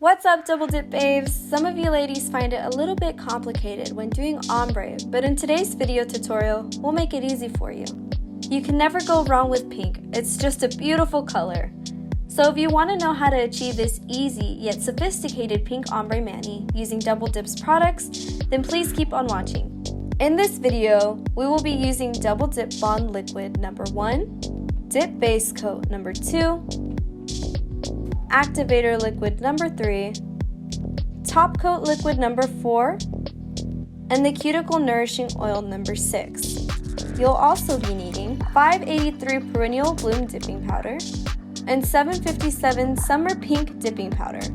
What's up, Double Dip Babes? Some of you ladies find it a little bit complicated when doing ombre, but in today's video tutorial, we'll make it easy for you. You can never go wrong with pink, it's just a beautiful color. So if you want to know how to achieve this easy yet sophisticated pink ombre mani using Double Dip's products, then please keep on watching. In this video, we will be using Double Dip Bond Liquid number 1, Dip Base Coat number 2, Activator Liquid number 3, Top Coat Liquid number 4, and the Cuticle Nourishing Oil number 6. You'll also be needing 583 Perennial Bloom Dipping Powder and 757 Summer Pink Dipping Powder.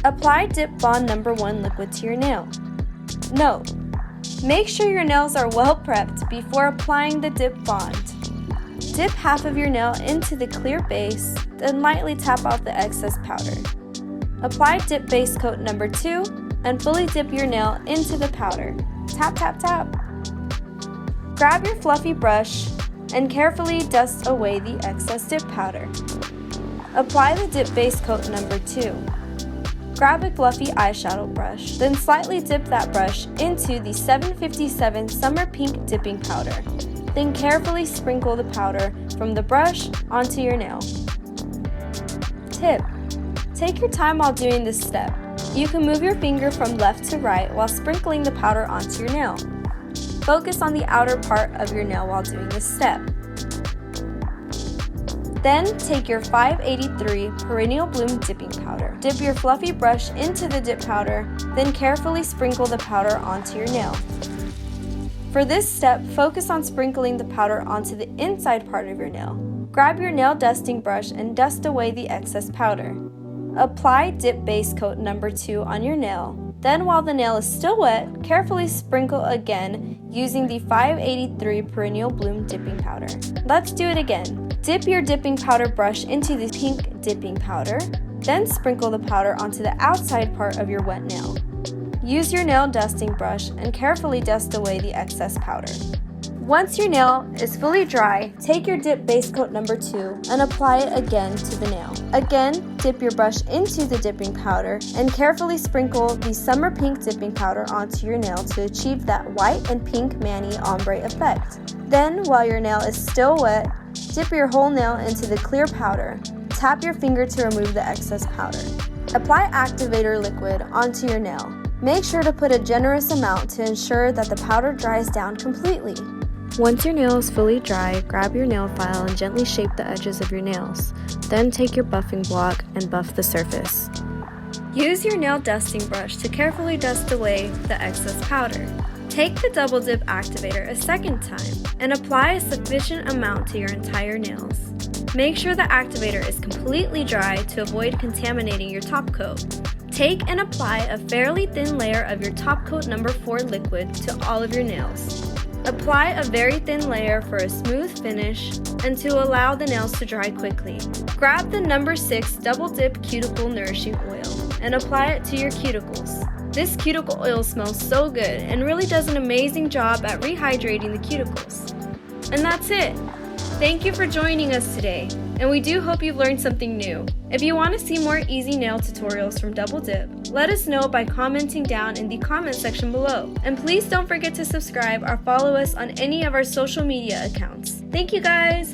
Apply Dip Bond number 1 liquid to your nail. Note: make sure your nails are well prepped before applying the Dip Bond. Dip half of your nail into the clear base, then lightly tap off the excess powder. Apply Dip Base Coat number 2 and fully dip your nail into the powder. Tap, tap, tap. Grab your fluffy brush and carefully dust away the excess dip powder. Apply the Dip Base Coat number 2. Grab a fluffy eyeshadow brush, then slightly dip that brush into the 757 Summer Pink Dipping Powder. Then carefully sprinkle the powder from the brush onto your nail. Tip: take your time while doing this step. You can move your finger from left to right while sprinkling the powder onto your nail. Focus on the outer part of your nail while doing this step. Then take your 583 Perennial Bloom Dipping Powder. Dip your fluffy brush into the dip powder, then carefully sprinkle the powder onto your nail. For this step, focus on sprinkling the powder onto the inside part of your nail. Grab your nail dusting brush and dust away the excess powder. Apply Dip Base Coat number 2 on your nail. Then while the nail is still wet, carefully sprinkle again using the 583 Perennial Bloom Dipping Powder. Let's do it again. Dip your dipping powder brush into the pink dipping powder, then sprinkle the powder onto the outside part of your wet nail. Use your nail dusting brush and carefully dust away the excess powder. Once your nail is fully dry, take your Dip Base Coat number 2 and apply it again to the nail. Again, dip your brush into the dipping powder and carefully sprinkle the Summer Pink Dipping Powder onto your nail to achieve that white and pink mani ombre effect. Then, while your nail is still wet, dip your whole nail into the clear powder. Tap your finger to remove the excess powder. Apply Activator Liquid onto your nail. Make sure to put a generous amount to ensure that the powder dries down completely. Once your nail is fully dry, grab your nail file and gently shape the edges of your nails. Then take your buffing block and buff the surface. Use your nail dusting brush to carefully dust away the excess powder. Take the Double Dip Activator a second time and apply a sufficient amount to your entire nails. Make sure the activator is completely dry to avoid contaminating your top coat. Take and apply a fairly thin layer of your Top Coat number 4 liquid to all of your nails. Apply a very thin layer for a smooth finish and to allow the nails to dry quickly. Grab the number 6 Double Dip Cuticle Nourishing Oil and apply it to your cuticles. This cuticle oil smells so good and really does an amazing job at rehydrating the cuticles. And that's it! Thank you for joining us today, and we do hope you've learned something new. If you want to see more easy nail tutorials from Double Dip, let us know by commenting down in the comment section below. And please don't forget to subscribe or follow us on any of our social media accounts. Thank you guys!